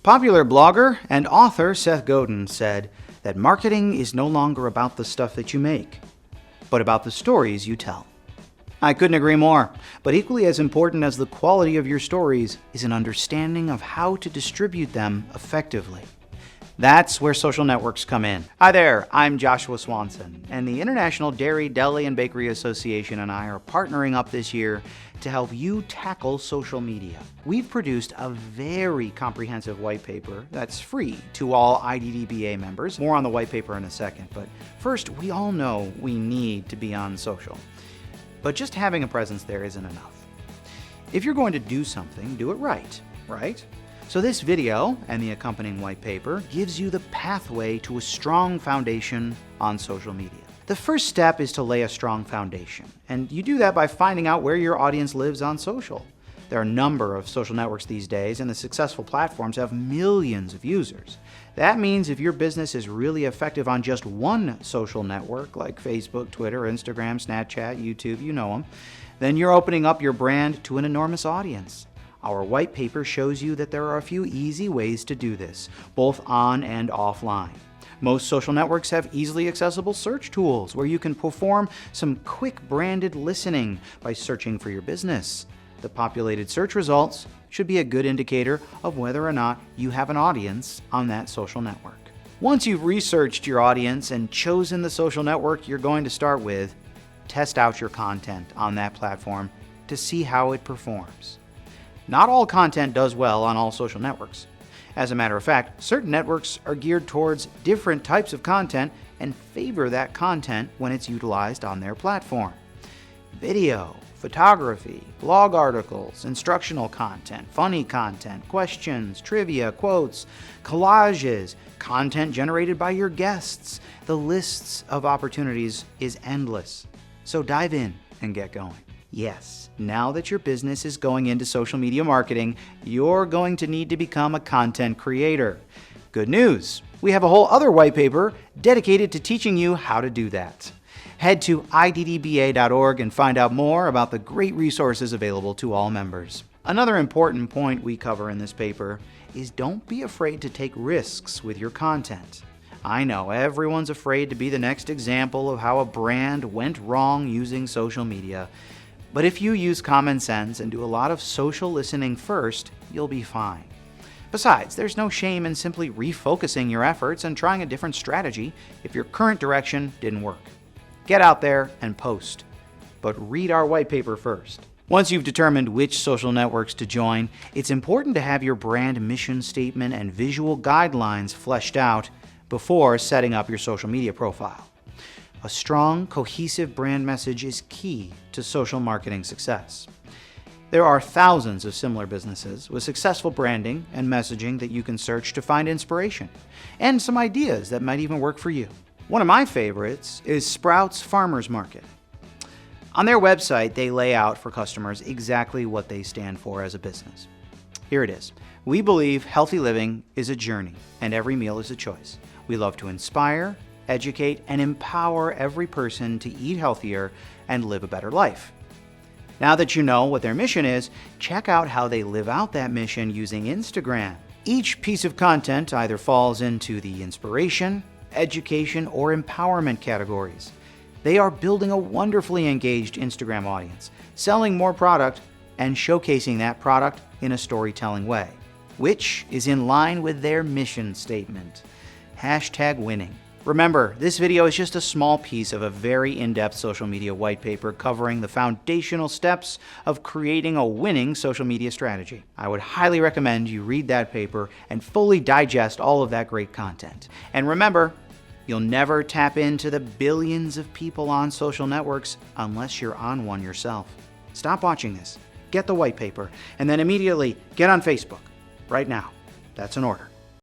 Popular blogger and author Seth Godin said that marketing is no longer about the stuff that you make, but about the stories you tell. I couldn't agree more, but equally as important as the quality of your stories is an understanding of how to distribute them effectively. That's where social networks come in. Hi there, I'm Joshua Swanson, and the International Dairy, Deli, and Bakery Association and I are partnering up this year to help you tackle social media. We've produced a very comprehensive white paper that's free to all IDDBA members. More on the white paper in a second, but first, we all know we need to be on social. But just having a presence there isn't enough. If you're going to do something, do it right? So this video and the accompanying white paper gives you the pathway to a strong foundation on social media. The first step is to lay a strong foundation, and you do that by finding out where your audience lives on social. There are a number of social networks these days, and the successful platforms have millions of users. That means if your business is really effective on just one social network, like Facebook, Twitter, Instagram, Snapchat, YouTube, you know them, then you're opening up your brand to an enormous audience. Our white paper shows you that there are a few easy ways to do this, both on and offline. Most social networks have easily accessible search tools where you can perform some quick branded listening by searching for your business. The populated search results should be a good indicator of whether or not you have an audience on that social network. Once you've researched your audience and chosen the social network you're going to start with, test out your content on that platform to see how it performs. Not all content does well on all social networks. As a matter of fact, certain networks are geared towards different types of content and favor that content when it's utilized on their platform. Video, photography, blog articles, instructional content, funny content, questions, trivia, quotes, collages, content generated by your guests. The lists of opportunities is endless. So dive in and get going. Yes, now that your business is going into social media marketing, you're going to need to become a content creator. Good news, we have a whole other white paper dedicated to teaching you how to do that. Head to iddba.org and find out more about the great resources available to all members. Another important point we cover in this paper is don't be afraid to take risks with your content. I know everyone's afraid to be the next example of how a brand went wrong using social media. But if you use common sense and do a lot of social listening first, you'll be fine. Besides, there's no shame in simply refocusing your efforts and trying a different strategy if your current direction didn't work. Get out there and post, but read our white paper first. Once you've determined which social networks to join, it's important to have your brand mission statement and visual guidelines fleshed out before setting up your social media profile. A strong, cohesive brand message is key to social marketing success. There are thousands of similar businesses with successful branding and messaging that you can search to find inspiration and some ideas that might even work for you. One of my favorites is Sprouts Farmers Market. On their website, they lay out for customers exactly what they stand for as a business. Here it is. We believe healthy living is a journey and every meal is a choice. We love to inspire, educate, and empower every person to eat healthier and live a better life. Now that you know what their mission is, check out how they live out that mission using Instagram. Each piece of content either falls into the inspiration, education, or empowerment categories. They are building a wonderfully engaged Instagram audience, selling more product, and showcasing that product in a storytelling way, which is in line with their mission statement. #winning. Remember, this video is just a small piece of a very in-depth social media white paper covering the foundational steps of creating a winning social media strategy. I would highly recommend you read that paper and fully digest all of that great content. And remember, you'll never tap into the billions of people on social networks unless you're on one yourself. Stop watching this, get the white paper, and then immediately get on Facebook. Right now. That's an order.